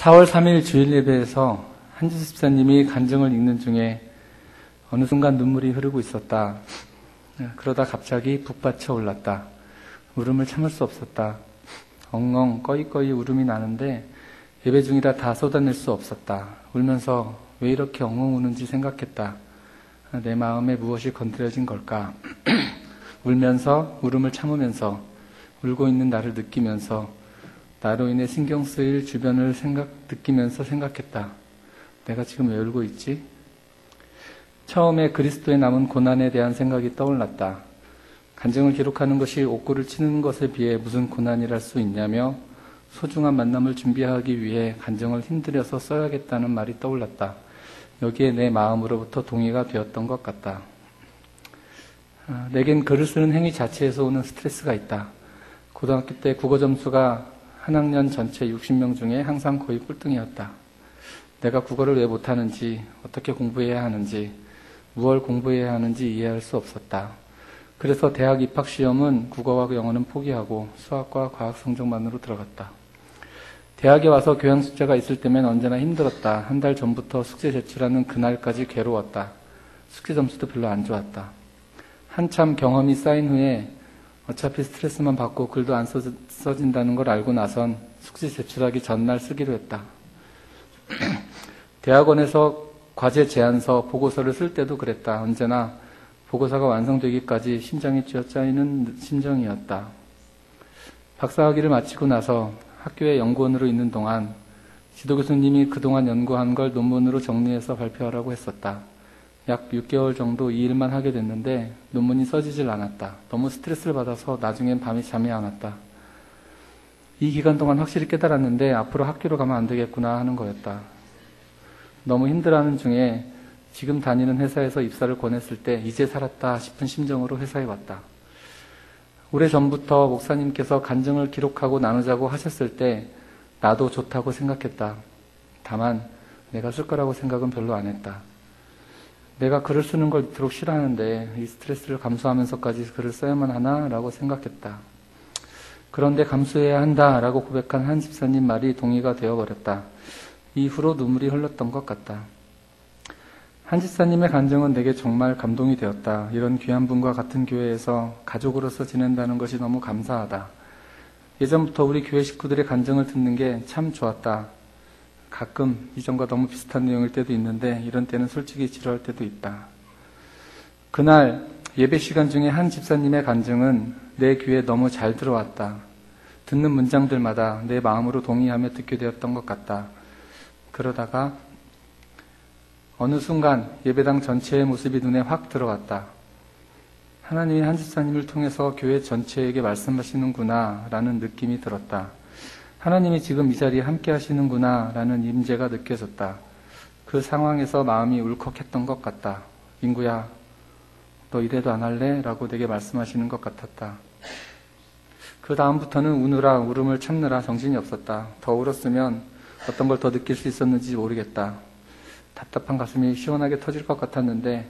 4월 3일 주일 예배에서 한지수 집사님이 간증을 읽는 중에 어느 순간 눈물이 흐르고 있었다. 그러다 갑자기 북받쳐 올랐다. 울음을 참을 수 없었다. 엉엉 꺼이꺼이 울음이 나는데 예배 중이라 다 쏟아낼 수 없었다. 울면서 왜 이렇게 엉엉 우는지 생각했다. 내 마음에 무엇이 건드려진 걸까? 울면서 울음을 참으면서 울고 있는 나를 느끼면서 나로 인해 신경 쓰일 주변을 느끼면서 생각했다. 내가 지금 왜 울고 있지? 처음에 그리스도에 남은 고난에 대한 생각이 떠올랐다. 간증을 기록하는 것이 옥고를 치는 것에 비해 무슨 고난이랄 수 있냐며 소중한 만남을 준비하기 위해 간증을 힘들여서 써야겠다는 말이 떠올랐다. 여기에 내 마음으로부터 동의가 되었던 것 같다. 내겐 글을 쓰는 행위 자체에서 오는 스트레스가 있다. 고등학교 때 국어 점수가 한 학년 전체 60명 중에 항상 거의 꼴등이었다. 내가 국어를 왜 못하는지, 어떻게 공부해야 하는지, 무엇을 공부해야 하는지 이해할 수 없었다. 그래서 대학 입학시험은 국어와 영어는 포기하고 수학과 과학 성적만으로 들어갔다. 대학에 와서 교양 숙제가 있을 때면 언제나 힘들었다. 한 달 전부터 숙제 제출하는 그날까지 괴로웠다. 숙제 점수도 별로 안 좋았다. 한참 경험이 쌓인 후에 어차피 스트레스만 받고 글도 안 써진다는 걸 알고 나선 숙제 제출하기 전날 쓰기로 했다. 대학원에서 과제 제안서, 보고서를 쓸 때도 그랬다. 언제나 보고서가 완성되기까지 심장이 쥐어짜이는 심정이었다. 박사학위를 마치고 나서 학교에 연구원으로 있는 동안 지도교수님이 그동안 연구한 걸 논문으로 정리해서 발표하라고 했었다. 약 6개월 정도 이 일만 하게 됐는데 논문이 써지질 않았다. 너무 스트레스를 받아서 나중엔 밤에 잠이 안 왔다. 이 기간 동안 확실히 깨달았는데 앞으로 학교로 가면 안 되겠구나 하는 거였다. 너무 힘들어하는 중에 지금 다니는 회사에서 입사를 권했을 때 이제 살았다 싶은 심정으로 회사에 왔다. 오래전부터 목사님께서 간증을 기록하고 나누자고 하셨을 때 나도 좋다고 생각했다. 다만 내가 쓸 거라고 생각은 별로 안 했다. 내가 글을 쓰는 걸 이토록 싫어하는데 이 스트레스를 감수하면서까지 글을 써야만 하나? 라고 생각했다. 그런데 감수해야 한다 라고 고백한 한 집사님 말이 동의가 되어버렸다. 이후로 눈물이 흘렀던 것 같다. 한 집사님의 간증은 내게 정말 감동이 되었다. 이런 귀한 분과 같은 교회에서 가족으로서 지낸다는 것이 너무 감사하다. 예전부터 우리 교회 식구들의 간증을 듣는 게 참 좋았다. 가끔 이전과 너무 비슷한 내용일 때도 있는데 이런 때는 솔직히 지루할 때도 있다. 그날 예배 시간 중에 한 집사님의 간증은 내 귀에 너무 잘 들어왔다. 듣는 문장들마다 내 마음으로 동의하며 듣게 되었던 것 같다. 그러다가 어느 순간 예배당 전체의 모습이 눈에 확 들어왔다. 하나님이 한 집사님을 통해서 교회 전체에게 말씀하시는구나 라는 느낌이 들었다. 하나님이 지금 이 자리에 함께 하시는구나 라는 임재가 느껴졌다. 그 상황에서 마음이 울컥했던 것 같다. 민구야, 너 이래도 안 할래? 라고 내게 말씀하시는 것 같았다. 그 다음부터는 우느라 울음을 참느라 정신이 없었다. 더 울었으면 어떤 걸 더 느낄 수 있었는지 모르겠다. 답답한 가슴이 시원하게 터질 것 같았는데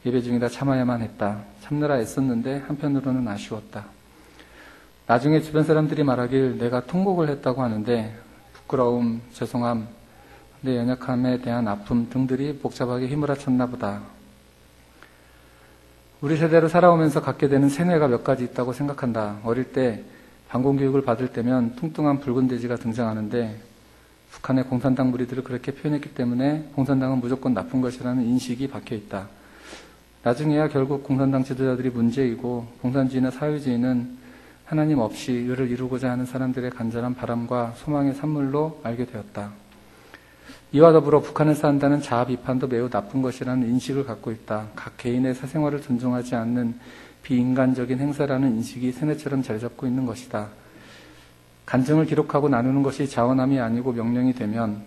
예배 중이라 참아야만 했다. 참느라 애썼는데 한편으로는 아쉬웠다. 나중에 주변 사람들이 말하길 내가 통곡을 했다고 하는데 부끄러움, 죄송함, 내 연약함에 대한 아픔 등들이 복잡하게 휘몰아쳤나 보다. 우리 세대로 살아오면서 갖게 되는 세뇌가 몇 가지 있다고 생각한다. 어릴 때 반공교육을 받을 때면 뚱뚱한 붉은 돼지가 등장하는데 북한의 공산당 무리들을 그렇게 표현했기 때문에 공산당은 무조건 나쁜 것이라는 인식이 박혀있다. 나중에야 결국 공산당 지도자들이 문제이고 공산주의나 사회주의는 하나님 없이 의를 이루고자 하는 사람들의 간절한 바람과 소망의 산물로 알게 되었다. 이와 더불어 북한에서 한다는 자아 비판도 매우 나쁜 것이라는 인식을 갖고 있다. 각 개인의 사생활을 존중하지 않는 비인간적인 행사라는 인식이 세뇌처럼 자리 잡고 있는 것이다. 간증을 기록하고 나누는 것이 자원함이 아니고 명령이 되면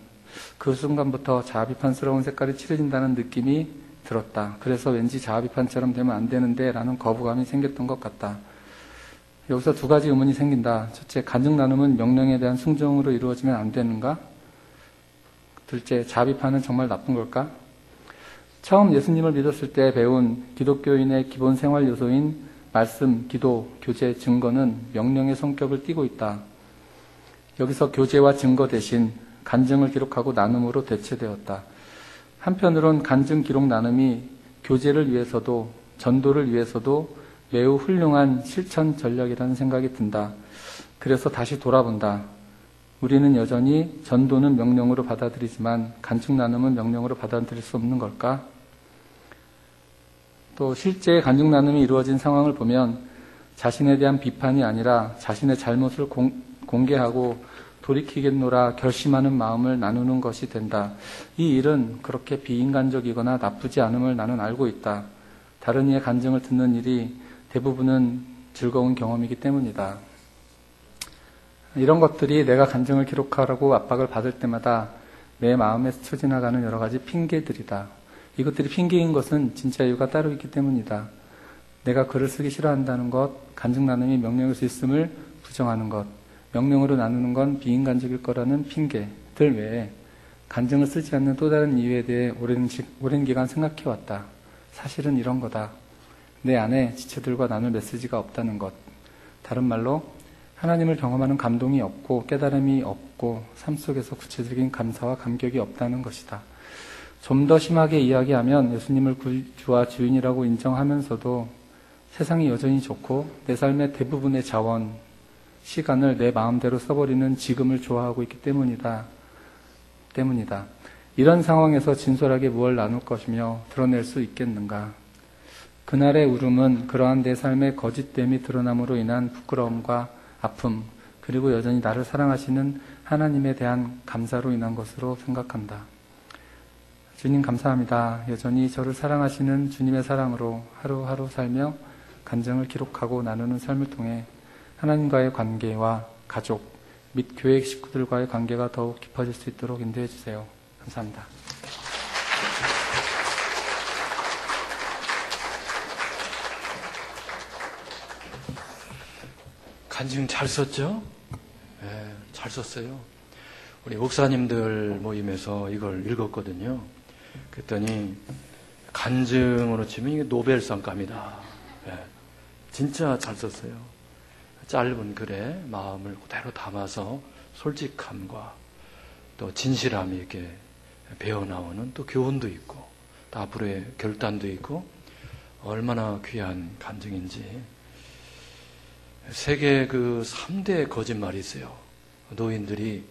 그 순간부터 자아 비판스러운 색깔이 칠해진다는 느낌이 들었다. 그래서 왠지 자아 비판처럼 되면 안 되는데 라는 거부감이 생겼던 것 같다. 여기서 두 가지 의문이 생긴다. 첫째, 간증 나눔은 명령에 대한 순종으로 이루어지면 안 되는가? 둘째, 자아 비판은 정말 나쁜 걸까? 처음 예수님을 믿었을 때 배운 기독교인의 기본 생활 요소인 말씀, 기도, 교제, 증거는 명령의 성격을 띠고 있다. 여기서 교제와 증거 대신 간증을 기록하고 나눔으로 대체되었다. 한편으론 간증 기록 나눔이 교제를 위해서도 전도를 위해서도 매우 훌륭한 실천 전략이라는 생각이 든다. 그래서 다시 돌아본다. 우리는 여전히 전도는 명령으로 받아들이지만 간증 나눔은 명령으로 받아들일 수 없는 걸까? 또 실제 간증 나눔이 이루어진 상황을 보면 자신에 대한 비판이 아니라 자신의 잘못을 공개하고 돌이키겠노라 결심하는 마음을 나누는 것이 된다. 이 일은 그렇게 비인간적이거나 나쁘지 않음을 나는 알고 있다. 다른 이의 간증을 듣는 일이 대부분은 즐거운 경험이기 때문이다. 이런 것들이 내가 간증을 기록하라고 압박을 받을 때마다 내 마음에 스쳐 지나가는 여러 가지 핑계들이다. 이것들이 핑계인 것은 진짜 이유가 따로 있기 때문이다. 내가 글을 쓰기 싫어한다는 것, 간증 나눔이 명령일 수 있음을 부정하는 것, 명령으로 나누는 건 비인간적일 거라는 핑계들 외에 간증을 쓰지 않는 또 다른 이유에 대해 오랜 기간 생각해왔다. 사실은 이런 거다. 내 안에 지체들과 나눌 메시지가 없다는 것. 다른 말로 하나님을 경험하는 감동이 없고 깨달음이 없고 삶 속에서 구체적인 감사와 감격이 없다는 것이다. 좀 더 심하게 이야기하면 예수님을 구주와 주인이라고 인정하면서도 세상이 여전히 좋고 내 삶의 대부분의 자원, 시간을 내 마음대로 써버리는 지금을 좋아하고 있기 때문이다. 이런 상황에서 진솔하게 무엇을 나눌 것이며 드러낼 수 있겠는가? 그날의 울음은 그러한 내 삶의 거짓됨이 드러남으로 인한 부끄러움과 아픔, 그리고 여전히 나를 사랑하시는 하나님에 대한 감사로 인한 것으로 생각한다. 주님 감사합니다. 여전히 저를 사랑하시는 주님의 사랑으로 하루하루 살며 간증을 기록하고 나누는 삶을 통해 하나님과의 관계와 가족 및 교회 식구들과의 관계가 더욱 깊어질 수 있도록 인도해 주세요. 감사합니다. 간증 잘 썼죠? 네, 잘 썼어요. 우리 목사님들 모임에서 이걸 읽었거든요. 그랬더니 간증으로 치면 이게 노벨상감이다. 네, 진짜 잘 썼어요. 짧은 글에 마음을 그대로 담아서 솔직함과 또 진실함이 이렇게 배어나오는 또 교훈도 있고 또 앞으로의 결단도 있고 얼마나 귀한 간증인지. 세계 그 3대 거짓말이 있어요. 노인들이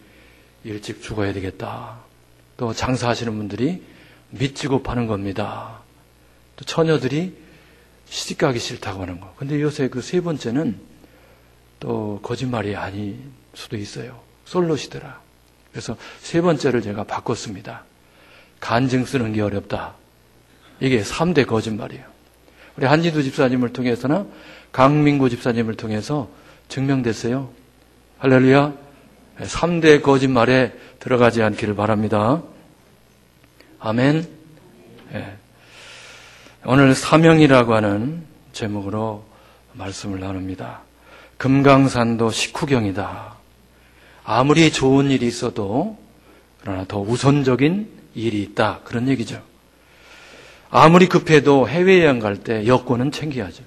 일찍 죽어야 되겠다. 또 장사하시는 분들이 밑지고 파는 겁니다. 또 처녀들이 시집가기 싫다고 하는 거. 근데 요새 그 세 번째는 또 거짓말이 아닐 수도 있어요. 솔로시더라. 그래서 세 번째를 제가 바꿨습니다. 간증 쓰는 게 어렵다. 이게 3대 거짓말이에요. 우리 한진두 집사님을 통해서나 강민구 집사님을 통해서 증명됐어요. 할렐루야. 3대 거짓말에 들어가지 않기를 바랍니다. 아멘. 네. 오늘 사명이라고 하는 제목으로 말씀을 나눕니다. 금강산도 식후경이다. 아무리 좋은 일이 있어도 그러나 더 우선적인 일이 있다. 그런 얘기죠. 아무리 급해도 해외여행 갈 때 여권은 챙겨야죠.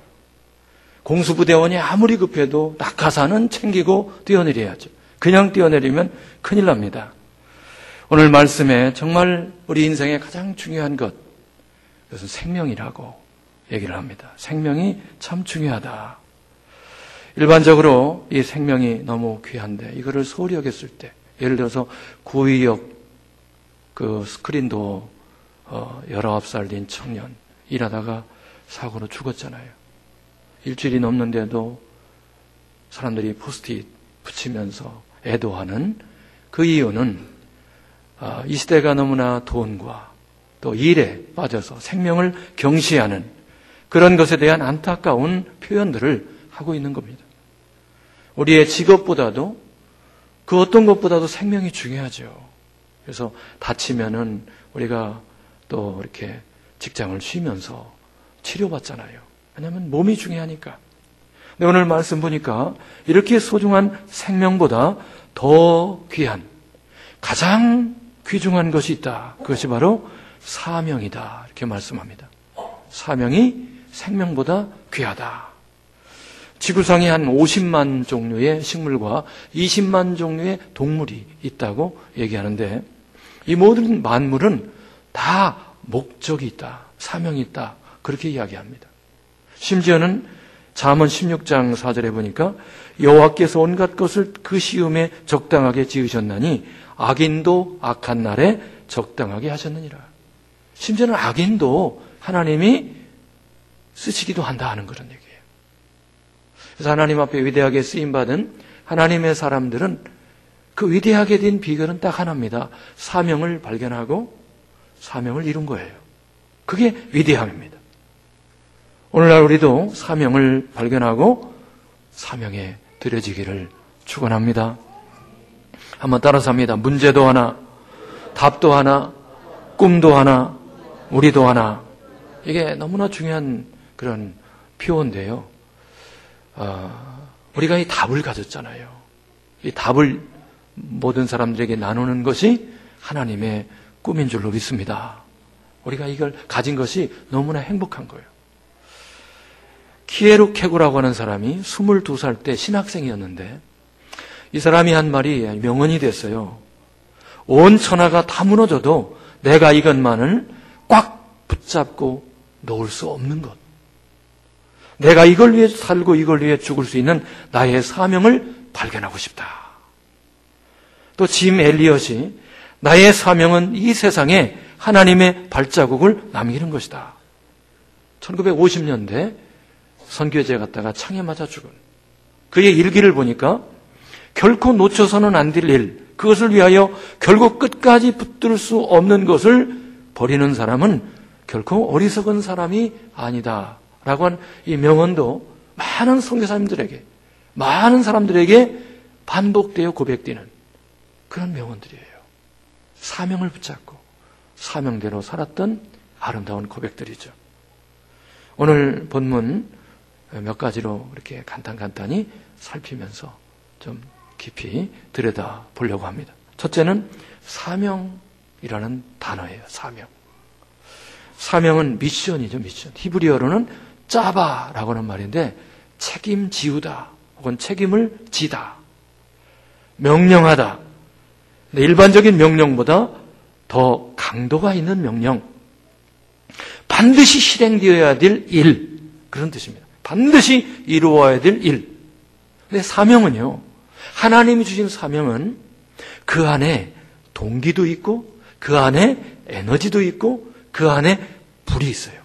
공수부대원이 아무리 급해도 낙하산은 챙기고 뛰어내려야죠. 그냥 뛰어내리면 큰일 납니다. 오늘 말씀에 정말 우리 인생의 가장 중요한 것, 그것은 생명이라고 얘기를 합니다. 생명이 참 중요하다. 일반적으로 이 생명이 너무 귀한데 이거를 소홀히 여겼을 때, 예를 들어서 구의역 그 스크린도 19살 된 청년 일하다가 사고로 죽었잖아요. 일주일이 넘는데도 사람들이 포스트잇 붙이면서 애도하는 그 이유는 이 시대가 너무나 돈과 또 일에 빠져서 생명을 경시하는 그런 것에 대한 안타까운 표현들을 하고 있는 겁니다. 우리의 직업보다도 그 어떤 것보다도 생명이 중요하죠. 그래서 다치면은 우리가 또 이렇게 직장을 쉬면서 치료받잖아요. 왜냐하면 몸이 중요하니까. 근데 오늘 말씀 보니까 이렇게 소중한 생명보다 더 귀한, 가장 귀중한 것이 있다. 그것이 바로 사명이다. 이렇게 말씀합니다. 사명이 생명보다 귀하다. 지구상에 한 50만 종류의 식물과 20만 종류의 동물이 있다고 얘기하는데 이 모든 만물은 다 목적이 있다, 사명이 있다 그렇게 이야기합니다. 심지어는 잠언 16장 4절에 보니까 여호와께서 온갖 것을 그 시음에 적당하게 지으셨나니 악인도 악한 날에 적당하게 하셨느니라. 심지어는 악인도 하나님이 쓰시기도 한다 하는 그런 얘기예요. 그래서 하나님 앞에 위대하게 쓰임받은 하나님의 사람들은 그 위대하게 된 비결은 딱 하나입니다. 사명을 발견하고 사명을 이룬 거예요. 그게 위대함입니다. 오늘날 우리도 사명을 발견하고 사명에 들여지기를 축원합니다. 한번 따라서 합니다. 문제도 하나, 답도 하나, 꿈도 하나, 우리도 하나. 이게 너무나 중요한 그런 표현인데요. 우리가 이 답을 가졌잖아요. 이 답을 모든 사람들에게 나누는 것이 하나님의 꿈인 줄로 믿습니다. 우리가 이걸 가진 것이 너무나 행복한 거예요. 키에루 케구라고 하는 사람이 22살 때 신학생이었는데 이 사람이 한 말이 명언이 됐어요. 온 천하가 다 무너져도 내가 이것만을 꽉 붙잡고 놓을 수 없는 것. 내가 이걸 위해 살고 이걸 위해 죽을 수 있는 나의 사명을 발견하고 싶다. 또 짐 엘리엇이 나의 사명은 이 세상에 하나님의 발자국을 남기는 것이다. 1950년대 선교지에 갔다가 창에 맞아 죽은 그의 일기를 보니까 결코 놓쳐서는 안 될 일, 그것을 위하여 결국 끝까지 붙들 수 없는 것을 버리는 사람은 결코 어리석은 사람이 아니다. 라고 한 이 명언도 많은 선교사님들에게, 많은 사람들에게 반복되어 고백되는 그런 명언들이에요. 사명을 붙잡고 사명대로 살았던 아름다운 고백들이죠. 오늘 본문 몇 가지로 이렇게 간단히 살피면서 좀 깊이 들여다 보려고 합니다. 첫째는 사명이라는 단어예요. 사명은 미션이죠. 미션. 히브리어로는 짜바라고 하는 말인데 책임지우다 혹은 책임을 지다, 명령하다. 일반적인 명령보다 더 강도가 있는 명령, 반드시 실행되어야 될 일, 그런 뜻입니다. 반드시 이루어야 될 일. 근데 사명은요, 하나님이 주신 사명은 그 안에 동기도 있고 그 안에 에너지도 있고 그 안에 불이 있어요.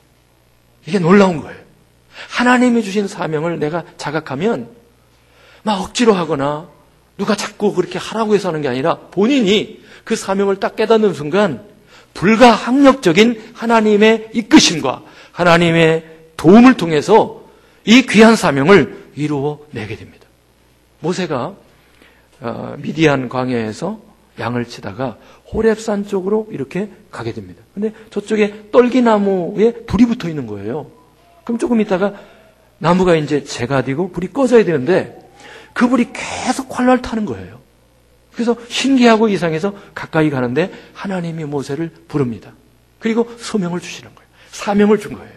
이게 놀라운 거예요. 하나님이 주신 사명을 내가 자각하면 막 억지로 하거나 누가 자꾸 그렇게 하라고 해서 하는 게 아니라 본인이 그 사명을 딱 깨닫는 순간 불가항력적인 하나님의 이끄심과 하나님의 도움을 통해서 이 귀한 사명을 이루어내게 됩니다. 모세가 미디안 광야에서 양을 치다가 호렙산 쪽으로 이렇게 가게 됩니다. 근데 저쪽에 떨기나무에 불이 붙어 있는 거예요. 그럼 조금 있다가 나무가 이제 재가 되고 불이 꺼져야 되는데 그 불이 계속 활활 타는 거예요. 그래서 신기하고 이상해서 가까이 가는데 하나님이 모세를 부릅니다. 그리고 소명을 주시는 거예요. 사명을 준 거예요.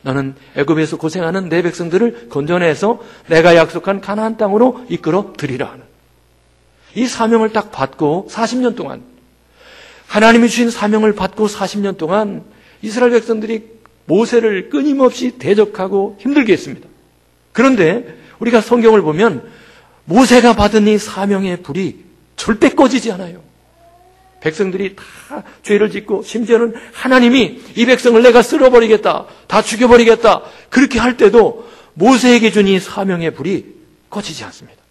너는 애굽에서 고생하는 내 백성들을 건져내서 내가 약속한 가나안 땅으로 이끌어 드리라 하는 이 사명을 딱 받고 40년 동안, 하나님이 주신 사명을 받고 40년 동안 이스라엘 백성들이 모세를 끊임없이 대적하고 힘들게 했습니다. 그런데 우리가 성경을 보면 모세가 받은 이 사명의 불이 절대 꺼지지 않아요. 백성들이 다 죄를 짓고 심지어는 하나님이 이 백성을 내가 쓸어버리겠다, 다 죽여버리겠다 그렇게 할 때도 모세에게 준 이 사명의 불이 꺼지지 않습니다.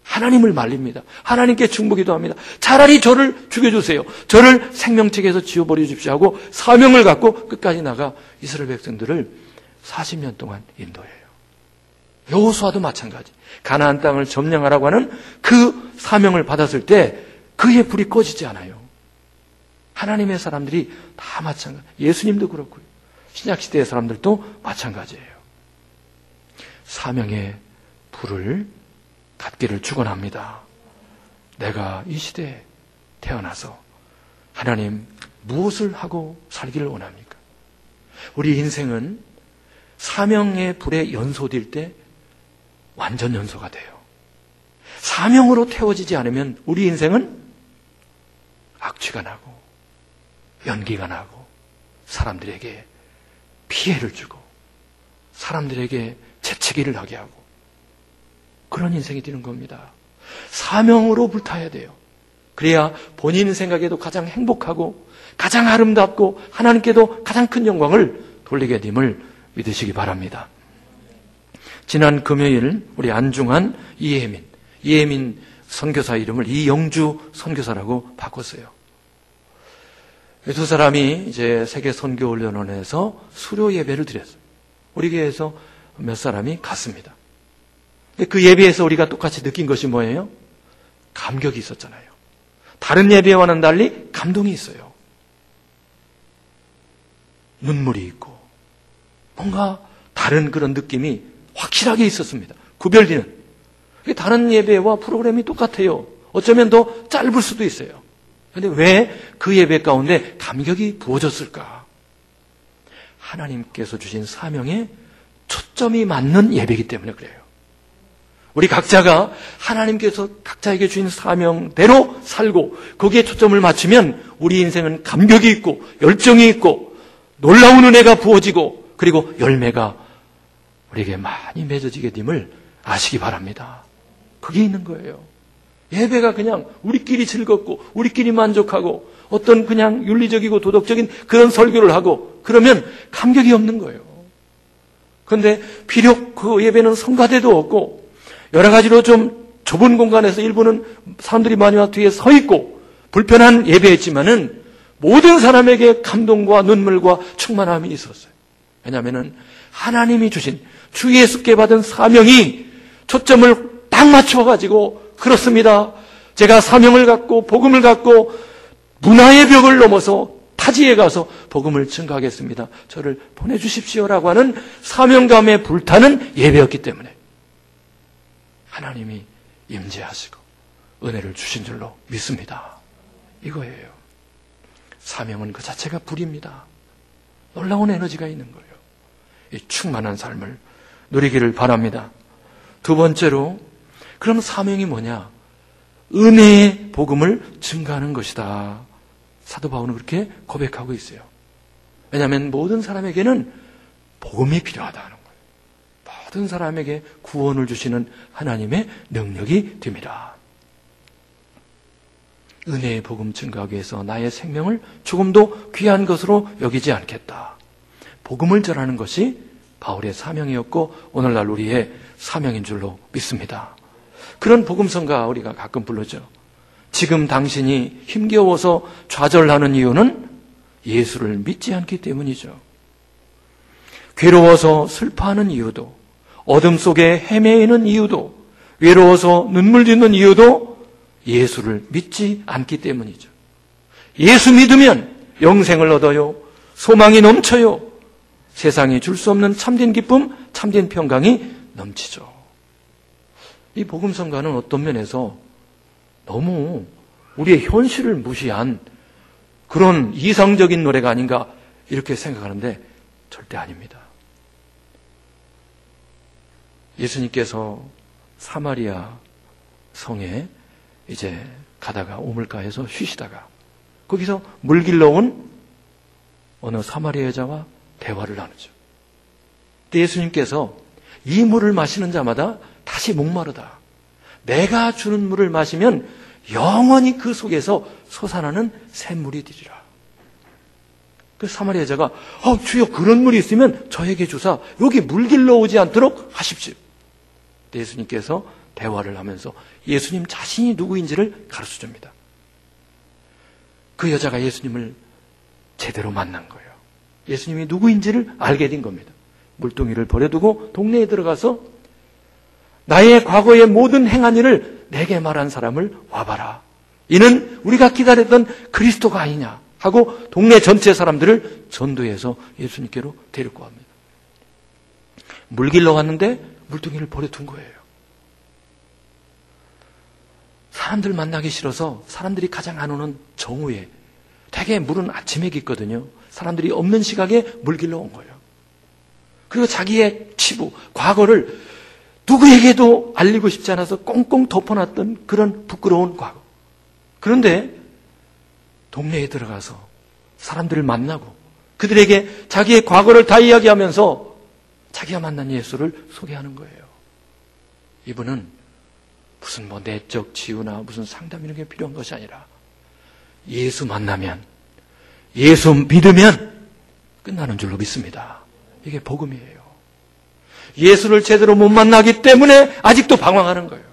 하나님을 말립니다. 하나님께 중보기도 합니다. 차라리 저를 죽여주세요. 저를 생명책에서 지워버려 주십시오 하고 사명을 갖고 끝까지 나가 이스라엘 백성들을 40년 동안 인도해요. 여호수아도 마찬가지. 가나안 땅을 점령하라고 하는 그 사명을 받았을 때 그의 불이 꺼지지 않아요. 하나님의 사람들이 다 마찬가지. 예수님도 그렇고요. 신약시대의 사람들도 마찬가지예요. 사명의 불을 갖기를 축원합니다. 내가 이 시대에 태어나서 하나님 무엇을 하고 살기를 원합니까? 우리 인생은 사명의 불에 연소될 때 완전 연소가 돼요. 사명으로 태워지지 않으면 우리 인생은 악취가 나고 연기가 나고 사람들에게 피해를 주고 사람들에게 재채기를 하게 하고 그런 인생이 되는 겁니다. 사명으로 불타야 돼요. 그래야 본인 생각에도 가장 행복하고 가장 아름답고 하나님께도 가장 큰 영광을 돌리게 됨을 믿으시기 바랍니다. 지난 금요일 우리 안중한 이혜민 선교사 이름을 이영주 선교사라고 바꿨어요. 이 두 사람이 이제 세계선교훈련원에서 수료 예배를 드렸어요. 우리 교회에서 몇 사람이 갔습니다. 근데 그 예배에서 우리가 똑같이 느낀 것이 뭐예요? 감격이 있었잖아요. 다른 예배와는 달리 감동이 있어요. 눈물이 있고 뭔가 다른 그런 느낌이 확실하게 있었습니다. 구별되는. 다른 예배와 프로그램이 똑같아요. 어쩌면 더 짧을 수도 있어요. 그런데 왜 그 예배 가운데 감격이 부어졌을까? 하나님께서 주신 사명에 초점이 맞는 예배이기 때문에 그래요. 우리 각자가 하나님께서 각자에게 주신 사명대로 살고 거기에 초점을 맞추면 우리 인생은 감격이 있고 열정이 있고 놀라운 은혜가 부어지고 그리고 열매가 우리에게 많이 맺어지게 됨을 아시기 바랍니다. 그게 있는 거예요. 예배가 그냥 우리끼리 즐겁고 우리끼리 만족하고 어떤 그냥 윤리적이고 도덕적인 그런 설교를 하고 그러면 감격이 없는 거예요. 그런데 비록 그 예배는 성가대도 없고 여러 가지로 좀 좁은 공간에서 일부는 사람들이 많이 와 뒤에 서 있고 불편한 예배였지만은 모든 사람에게 감동과 눈물과 충만함이 있었어요. 왜냐하면은 하나님이 주신 주 예수께 받은 사명이 초점을 딱 맞춰가지고 그렇습니다. 제가 사명을 갖고 복음을 갖고 문화의 벽을 넘어서 타지에 가서 복음을 증거하겠습니다. 저를 보내주십시오라고 하는 사명감에 불타는 예배였기 때문에 하나님이 임재하시고 은혜를 주신 줄로 믿습니다. 이거예요. 사명은 그 자체가 불입니다. 놀라운 에너지가 있는 거예요. 이 충만한 삶을 누리기를 바랍니다. 두 번째로 그럼 사명이 뭐냐? 은혜의 복음을 증가하는 것이다. 사도 바울은 그렇게 고백하고 있어요. 왜냐하면 모든 사람에게는 복음이 필요하다는 거예요. 모든 사람에게 구원을 주시는 하나님의 능력이 됩니다. 은혜의 복음 증가하기 위해서 나의 생명을 조금도 귀한 것으로 여기지 않겠다. 복음을 전하는 것이 바울의 사명이었고 오늘날 우리의 사명인 줄로 믿습니다. 그런 복음성가 우리가 가끔 부르죠. 지금 당신이 힘겨워서 좌절하는 이유는 예수를 믿지 않기 때문이죠. 괴로워서 슬퍼하는 이유도, 어둠 속에 헤매이는 이유도, 외로워서 눈물 짓는 이유도 예수를 믿지 않기 때문이죠. 예수 믿으면 영생을 얻어요. 소망이 넘쳐요. 세상이 줄 수 없는 참된 기쁨, 참된 평강이 넘치죠. 이 복음성가는 어떤 면에서 너무 우리의 현실을 무시한 그런 이상적인 노래가 아닌가 이렇게 생각하는데 절대 아닙니다. 예수님께서 사마리아 성에 이제 가다가 우물가에서 쉬시다가 거기서 물 길러 온 어느 사마리아 여자와 대화를 나누죠. 그때 예수님께서 이 물을 마시는 자마다 다시 목마르다. 내가 주는 물을 마시면 영원히 그 속에서 솟아나는 샘물이 되리라. 그 사마리아 여자가 주여 그런 물이 있으면 저에게 주사 여기 물 길러 오지 않도록 하십시오. 예수님께서 대화를 하면서 예수님 자신이 누구인지를 가르쳐 줍니다. 그 여자가 예수님을 제대로 만난 거예요. 예수님이 누구인지를 알게 된 겁니다. 물동이를 버려두고 동네에 들어가서 나의 과거의 모든 행한 일을 내게 말한 사람을 와봐라. 이는 우리가 기다렸던 그리스도가 아니냐 하고 동네 전체 사람들을 전도해서 예수님께로 데리고 갑니다. 물 길러 왔는데 물동이를 버려둔 거예요. 사람들 만나기 싫어서 사람들이 가장 안 오는 정오에 대개 물은 아침에 깃거든요. 사람들이 없는 시각에 물 길러 온 거예요. 그리고 자기의 치부, 과거를 누구에게도 알리고 싶지 않아서 꽁꽁 덮어놨던 그런 부끄러운 과거. 그런데 동네에 들어가서 사람들을 만나고 그들에게 자기의 과거를 다 이야기하면서 자기가 만난 예수를 소개하는 거예요. 이분은 무슨 내적 치유나 무슨 상담 이런 게 필요한 것이 아니라 예수 만나면, 예수 믿으면 끝나는 줄로 믿습니다. 이게 복음이에요. 예수를 제대로 못 만나기 때문에 아직도 방황하는 거예요.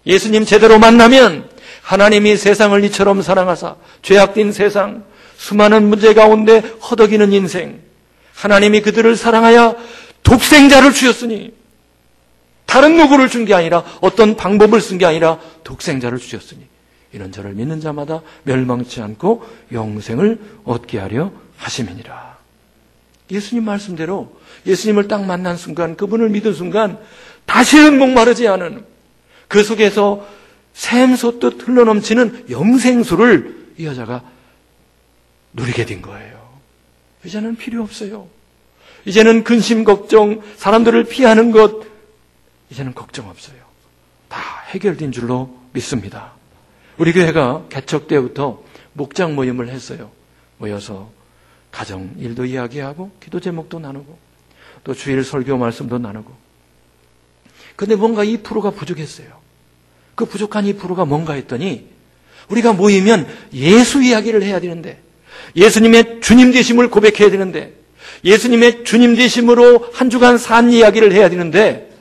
예수님 제대로 만나면 하나님이 세상을 이처럼 사랑하사 죄악된 세상, 수많은 문제 가운데 허덕이는 인생, 하나님이 그들을 사랑하여 독생자를 주셨으니 다른 누구를 준 게 아니라 어떤 방법을 쓴 게 아니라 독생자를 주셨으니 이런 저를 믿는 자마다 멸망치 않고 영생을 얻게 하려 하심이니라. 예수님 말씀대로 예수님을 딱 만난 순간, 그분을 믿은 순간 다시는 목마르지 않은, 그 속에서 샘솟듯 흘러넘치는 영생수를 이 여자가 누리게 된 거예요. 이제는 필요 없어요. 이제는 근심 걱정, 사람들을 피하는 것, 이제는 걱정 없어요. 다 해결된 줄로 믿습니다. 우리 교회가 개척 때부터 목장 모임을 했어요. 모여서 가정 일도 이야기하고 기도 제목도 나누고 또 주일 설교 말씀도 나누고. 근데 뭔가 2%가 부족했어요. 그 부족한 2%가 뭔가 했더니 우리가 모이면 예수 이야기를 해야 되는데, 예수님의 주님 되심을 고백해야 되는데, 예수님의 주님 되심으로 한 주간 산 이야기를 해야 되는데,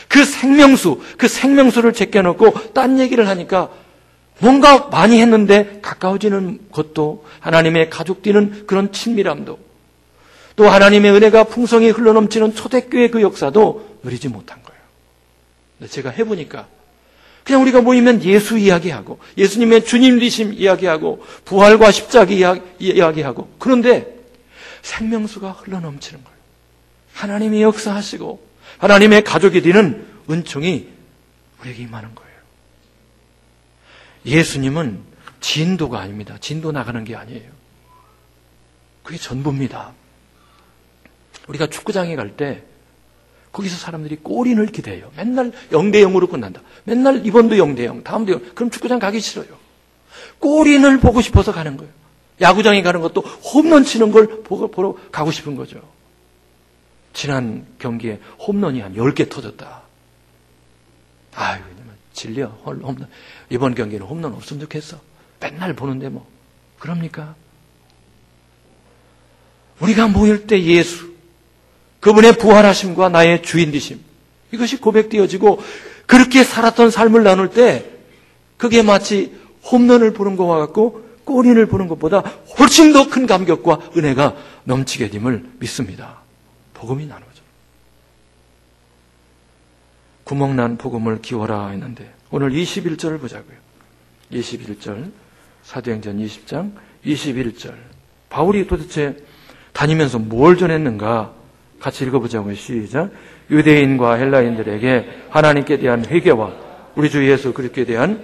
그 생명수를 제껴놓고 딴 얘기를 하니까 뭔가 많이 했는데 가까워지는 것도, 하나님의 가족되는 그런 친밀함도, 또 하나님의 은혜가 풍성히 흘러넘치는 초대교회 그 역사도 누리지 못한 거예요. 근데 제가 해보니까 그냥 우리가 모이면 예수 이야기하고 예수님의 주님 되심 이야기하고 부활과 십자가 이야기하고, 그런데 생명수가 흘러넘치는 거예요. 하나님이 역사하시고 하나님의 가족이 되는 은총이 우리에게 임하는 거예요. 예수님은 진도가 아닙니다. 진도 나가는 게 아니에요. 그게 전부입니다. 우리가 축구장에 갈 때 거기서 사람들이 골인을 기대해요. 맨날 0대0으로 끝난다. 맨날 이번도 0대0, 다음도 0. 그럼 축구장 가기 싫어요. 골인을 보고 싶어서 가는 거예요. 야구장에 가는 것도 홈런 치는 걸 보러 가고 싶은 거죠. 지난 경기에 홈런이 한 10개 터졌다. 아유, 질려. 홈런. 이번 경기는 홈런 없으면 좋겠어. 맨날 보는데 뭐. 그럽니까? 우리가 모일 때 예수, 그분의 부활하심과 나의 주인 되심, 이것이 고백되어지고 그렇게 살았던 삶을 나눌 때 그게 마치 홈런을 보는 것과 같고 골인을 보는 것보다 훨씬 더 큰 감격과 은혜가 넘치게 됨을 믿습니다. 복음이 나누어져. 구멍난 복음을 기워라 했는데 오늘 21절을 보자고요. 21절, 사도행전 20장 21절. 바울이 도대체 다니면서 뭘 전했는가? 같이 읽어보자고요. 시작. 유대인과 헬라인들에게 하나님께 대한 회개와 우리 주 예수 그리스도에 대한,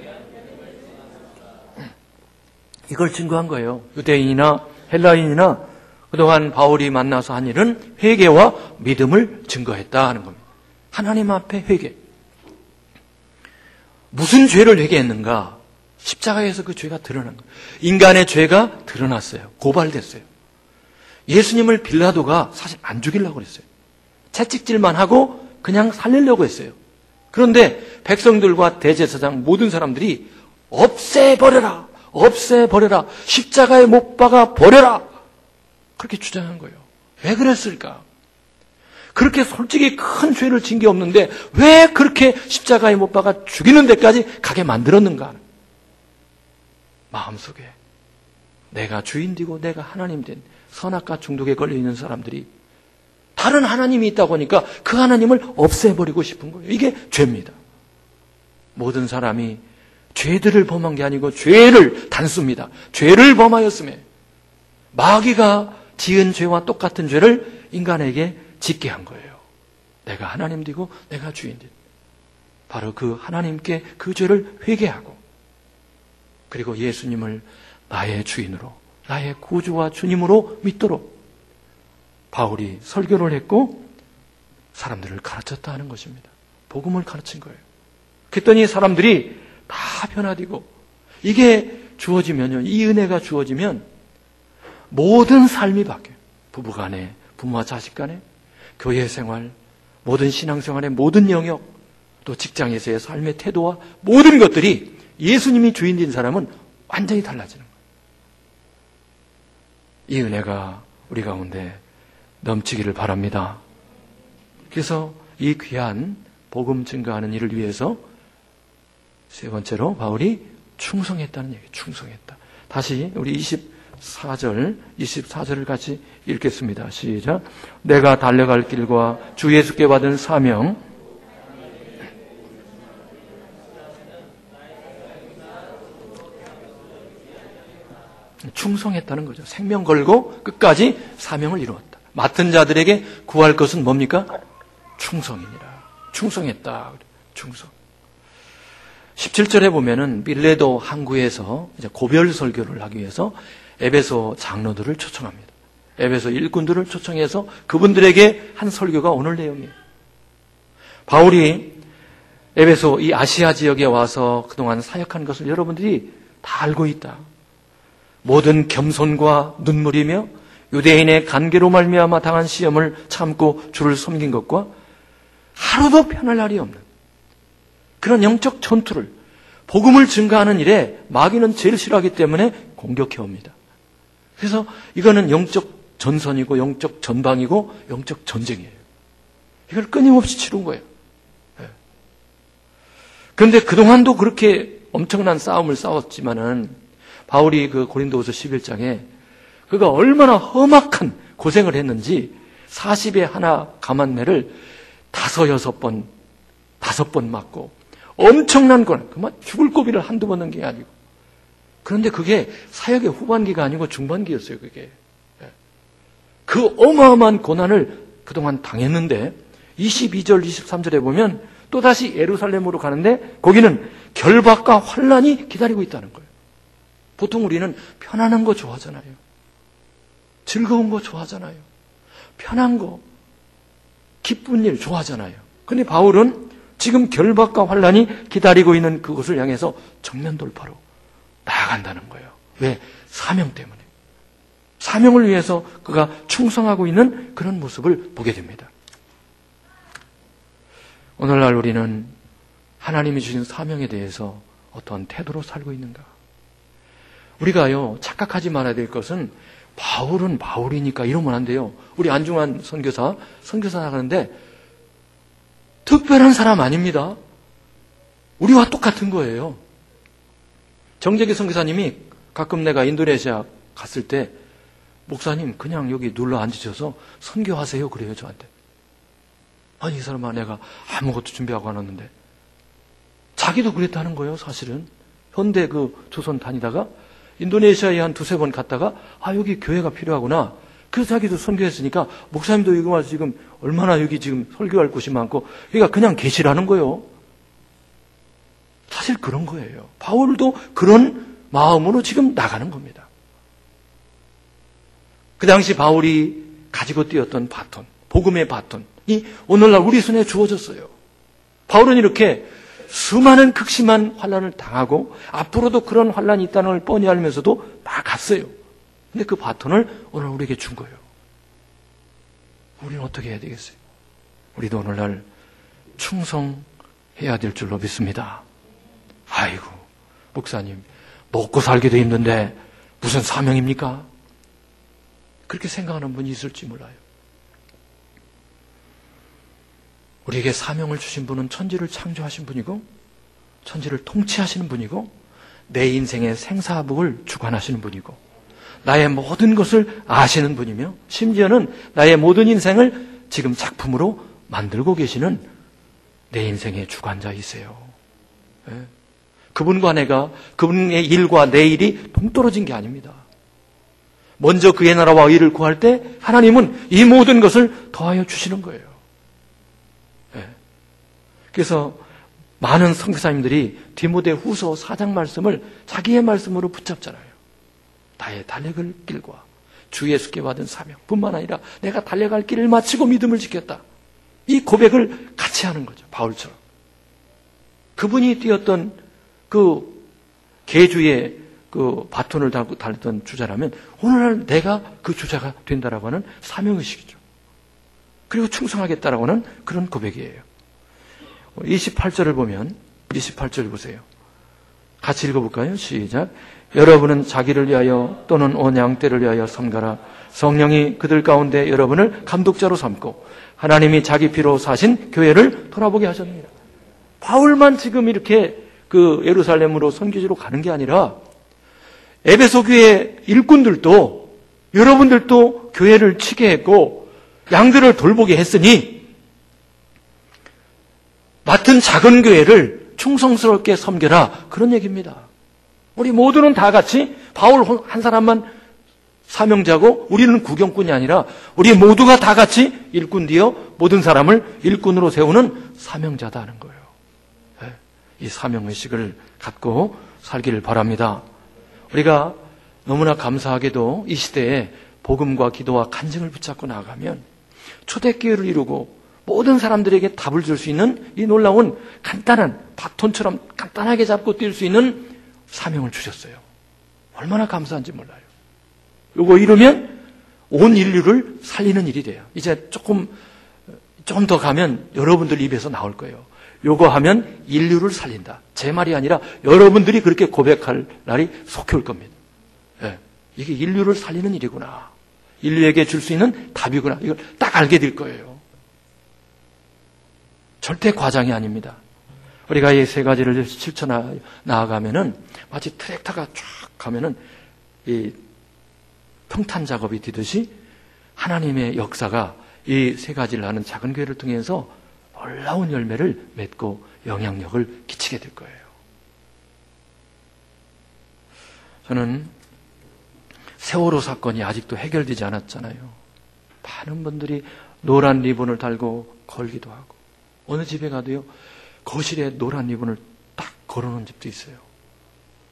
이걸 증거한 거예요. 유대인이나 헬라인이나 그동안 바울이 만나서 한 일은 회개와 믿음을 증거했다 하는 겁니다. 하나님 앞에 회개. 무슨 죄를 회개했는가? 십자가에서 그 죄가 드러난 거예요. 인간의 죄가 드러났어요. 고발됐어요. 예수님을 빌라도가 사실 안 죽이려고 그랬어요. 채찍질만 하고 그냥 살리려고 했어요. 그런데 백성들과 대제사장 모든 사람들이 없애버려라, 없애버려라, 십자가에 못 박아 버려라, 그렇게 주장한 거예요. 왜 그랬을까? 그렇게 솔직히 큰 죄를 진 게 없는데 왜 그렇게 십자가에 못 박아 죽이는 데까지 가게 만들었는가? 마음속에 내가 주인 되고 내가 하나님 된 선악과 중독에 걸려있는 사람들이 다른 하나님이 있다고 하니까 그 하나님을 없애버리고 싶은 거예요. 이게 죄입니다. 모든 사람이 죄들을 범한 게 아니고 죄를 단수입니다. 죄를 범하였음에 마귀가 지은 죄와 똑같은 죄를 인간에게 짓게 한 거예요. 내가 하나님 되고 내가 주인 된. 바로 그 하나님께 그 죄를 회개하고 그리고 예수님을 나의 주인으로, 나의 구주와 주님으로 믿도록 바울이 설교를 했고 사람들을 가르쳤다 하는 것입니다. 복음을 가르친 거예요. 그랬더니 사람들이 다 변화되고, 이게 주어지면요, 이 은혜가 주어지면 모든 삶이 바뀌어요. 부부간에, 부모와 자식간에, 교회 생활, 모든 신앙생활의 모든 영역, 또 직장에서의 삶의 태도와 모든 것들이 예수님이 주인된 사람은 완전히 달라지는 거예요. 이 은혜가 우리 가운데 넘치기를 바랍니다. 그래서 이 귀한 복음 증거하는 일을 위해서 세 번째로 바울이 충성했다는 얘기예요. 충성했다. 다시 우리 24절을 같이 읽겠습니다. 시작. 내가 달려갈 길과 주 예수께 받은 사명, 충성했다는 거죠. 생명 걸고 끝까지 사명을 이루었다. 맡은 자들에게 구할 것은 뭡니까? 충성이니라. 충성했다. 충성. 17절에 보면은 밀레도 항구에서 이제 고별 설교를 하기 위해서 에베소 장로들을 초청합니다. 에베소 일꾼들을 초청해서 그분들에게 한 설교가 오늘 내용이에요. 바울이 에베소 이 아시아 지역에 와서 그동안 사역한 것을 여러분들이 다 알고 있다. 모든 겸손과 눈물이며 유대인의 간계로 말미암아 당한 시험을 참고 주를 섬긴 것과 하루도 편할 날이 없는 그런 영적 전투를, 복음을 증거하는 일에 마귀는 제일 싫어하기 때문에 공격해 옵니다. 그래서 이거는 영적 전선이고 영적 전방이고 영적 전쟁이에요. 이걸 끊임없이 치른 거예요. 그런데 그동안도 그렇게 엄청난 싸움을 싸웠지만은 바울이 그 고린도후서 11장에 그가 얼마나 험악한 고생을 했는지 40에 하나 감한매를 5번 맞고 엄청난 고난, 그만 죽을 고비를 한두 번 넣은 게 아니고. 그런데 그게 사역의 후반기가 아니고 중반기였어요, 그게. 그 어마어마한 고난을 그동안 당했는데 22절, 23절에 보면 또다시 예루살렘으로 가는데 거기는 결박과 환난이 기다리고 있다는 거예요. 보통 우리는 편안한 거 좋아하잖아요. 즐거운 거 좋아하잖아요. 편한 거, 기쁜 일 좋아하잖아요. 근데 바울은 지금 결박과 환난이 기다리고 있는 그것을 향해서 정면 돌파로 나아간다는 거예요. 왜? 사명 때문에. 사명을 위해서 그가 충성하고 있는 그런 모습을 보게 됩니다. 오늘날 우리는 하나님이 주신 사명에 대해서 어떤 태도로 살고 있는가? 우리가요, 착각하지 말아야 될 것은 바울은 바울이니까 이러면 안 돼요. 우리 안중환 선교사 나가는데 특별한 사람 아닙니다. 우리와 똑같은 거예요. 정재기 선교사님이 가끔 내가 인도네시아 갔을 때 목사님 그냥 여기 눌러 앉으셔서 선교하세요 그래요 저한테. 아니 이 사람아 내가 아무것도 준비하고 안 왔는데. 자기도 그랬다는 거예요 사실은. 현대 그 조선 다니다가 인도네시아에 한 2-3번 갔다가 여기 교회가 필요하구나. 그래서 자기도 선교했으니까 목사님도 여기 와서 지금 얼마나 여기 지금 설교할 곳이 많고 그러니까 그냥 계시라는 거예요. 사실 그런 거예요. 바울도 그런 마음으로 지금 나가는 겁니다. 그 당시 바울이 가지고 뛰었던 바톤, 복음의 바톤이 오늘날 우리 손에 주어졌어요. 바울은 이렇게 수많은 극심한 환난을 당하고 앞으로도 그런 환난이 있다는 걸 뻔히 알면서도 나갔어요. 근데 그 바톤을 오늘 우리에게 준 거예요. 우리는 어떻게 해야 되겠어요? 우리도 오늘날 충성해야 될 줄로 믿습니다. 아이고, 목사님, 먹고 살기도 힘든데 무슨 사명입니까? 그렇게 생각하는 분이 있을지 몰라요. 우리에게 사명을 주신 분은 천지를 창조하신 분이고 천지를 통치하시는 분이고 내 인생의 생사복을 주관하시는 분이고 나의 모든 것을 아시는 분이며 심지어는 나의 모든 인생을 지금 작품으로 만들고 계시는 내 인생의 주관자이세요. 그분과 내가 그분의 일과 내 일이 동떨어진 게 아닙니다. 먼저 그의 나라와 의를 구할 때 하나님은 이 모든 것을 더하여 주시는 거예요. 그래서 많은 선교사님들이 디모데후서 4장 말씀을 자기의 말씀으로 붙잡잖아요. 나의 달려갈 길과 주 예수께 받은 사명 뿐만 아니라 내가 달려갈 길을 마치고 믿음을 지켰다. 이 고백을 같이 하는 거죠. 바울처럼. 그분이 뛰었던 그 계주의 그 바톤을 달고 달렸던 주자라면 오늘날 내가 그 주자가 된다라고 하는 사명의식이죠. 그리고 충성하겠다라고 하는 그런 고백이에요. 28절을 보면 28절 보세요. 같이 읽어볼까요? 시작. 여러분은 자기를 위하여 또는 온 양떼를 위하여 섬가라. 성령이 그들 가운데 여러분을 감독자로 삼고 하나님이 자기 피로 사신 교회를 돌아보게 하셨느니라. 바울만 지금 이렇게 그 예루살렘으로 선교지로 가는 게 아니라 에베소 교회 일꾼들도 여러분들도 교회를 치게 했고 양들을 돌보게 했으니 맡은 작은 교회를 충성스럽게 섬겨라. 그런 얘기입니다. 우리 모두는 다 같이 바울 한 사람만 사명자고 우리는 구경꾼이 아니라 우리 모두가 다 같이 일꾼되어 모든 사람을 일꾼으로 세우는 사명자다 하는 거예요. 이 사명의식을 갖고 살기를 바랍니다. 우리가 너무나 감사하게도 이 시대에 복음과 기도와 간증을 붙잡고 나아가면 초대교회를 이루고 모든 사람들에게 답을 줄 수 있는 이 놀라운 간단한 바톤처럼 간단하게 잡고 뛸 수 있는 사명을 주셨어요. 얼마나 감사한지 몰라요. 요거 이루면 온 인류를 살리는 일이 돼요. 이제 조금 더 가면 여러분들 입에서 나올 거예요. 요거 하면 인류를 살린다. 제 말이 아니라 여러분들이 그렇게 고백할 날이 속해 올 겁니다. 네. 이게 인류를 살리는 일이구나. 인류에게 줄 수 있는 답이구나. 이걸 딱 알게 될 거예요. 절대 과장이 아닙니다. 우리가 이 세 가지를 실천하 나아가면은 마치 트랙터가 쫙 가면은 이 평탄 작업이 되듯이 하나님의 역사가 이 세 가지를 하는 작은 교회를 통해서 놀라운 열매를 맺고 영향력을 끼치게 될 거예요. 저는 세월호 사건이 아직도 해결되지 않았잖아요. 많은 분들이 노란 리본을 달고 걸기도 하고 어느 집에 가도요 거실에 노란 리본을 딱 걸어놓은 집도 있어요.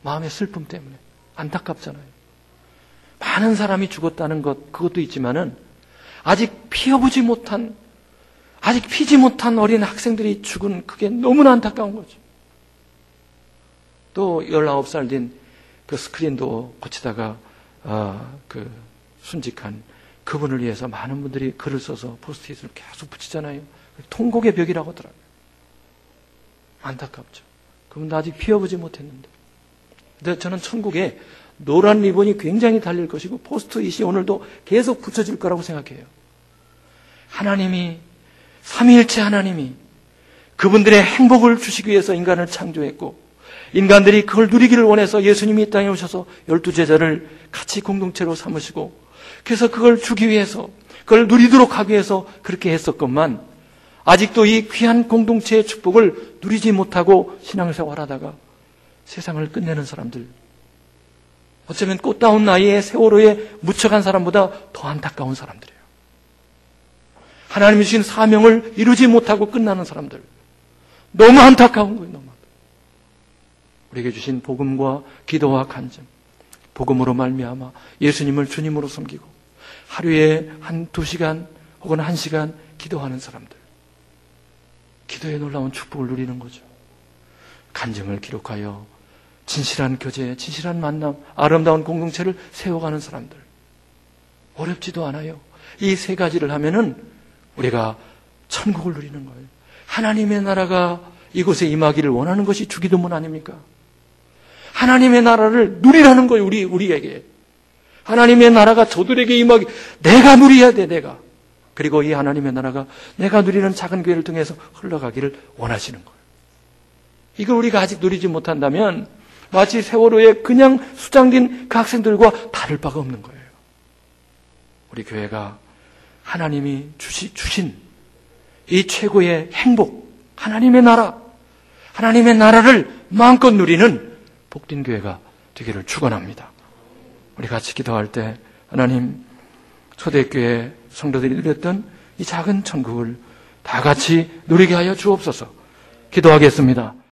마음의 슬픔 때문에 안타깝잖아요. 많은 사람이 죽었다는 것 그것도 있지만은 아직 피어보지 못한 아직 피지 못한 어린 학생들이 죽은 그게 너무나 안타까운 거죠. 또 19살 된 그 스크린도 고치다가 그 순직한 그분을 위해서 많은 분들이 글을 써서 포스트잇을 계속 붙이잖아요. 통곡의 벽이라고 하더라고요. 안타깝죠. 그분도 아직 피어보지 못했는데. 근데 저는 천국에 노란 리본이 굉장히 달릴 것이고 포스트잇이 오늘도 계속 붙여질 거라고 생각해요. 하나님이 삼위일체 하나님이 그분들의 행복을 주시기 위해서 인간을 창조했고 인간들이 그걸 누리기를 원해서 예수님이 이 땅에 오셔서 12제자를 같이 공동체로 삼으시고 그래서 그걸 주기 위해서 그걸 누리도록 하기 위해서 그렇게 했었건만 아직도 이 귀한 공동체의 축복을 누리지 못하고 신앙생활하다가 세상을 끝내는 사람들 어쩌면 꽃다운 나이에 세월호에 묻혀간 사람보다 더 안타까운 사람들이에요. 하나님이 주신 사명을 이루지 못하고 끝나는 사람들 너무 안타까운 거예요. 너무. 우리에게 주신 복음과 기도와 간증 복음으로 말미암아 예수님을 주님으로 섬기고 하루에 1-2시간 혹은 1시간 기도하는 사람들 기도의 놀라운 축복을 누리는 거죠. 간증을 기록하여 진실한 교제, 진실한 만남, 아름다운 공동체를 세워가는 사람들 어렵지도 않아요. 이 세 가지를 하면은 우리가 천국을 누리는 거예요. 하나님의 나라가 이곳에 임하기를 원하는 것이 주기도문 아닙니까? 하나님의 나라를 누리라는 거예요. 우리에게. 하나님의 나라가 저들에게 임하기 내가 누려야 돼. 내가. 그리고 이 하나님의 나라가 내가 누리는 작은 교회를 통해서 흘러가기를 원하시는 거예요. 이걸 우리가 아직 누리지 못한다면 마치 세월호에 그냥 수장된 그 학생들과 다를 바가 없는 거예요. 우리 교회가 하나님이 주신 이 최고의 행복, 하나님의 나라를 마음껏 누리는 복된 교회가 되기를 축원합니다. 우리 같이 기도할 때 하나님 초대교회 성도들이 누렸던 이 작은 천국을 다 같이 누리게 하여 주옵소서. 기도하겠습니다.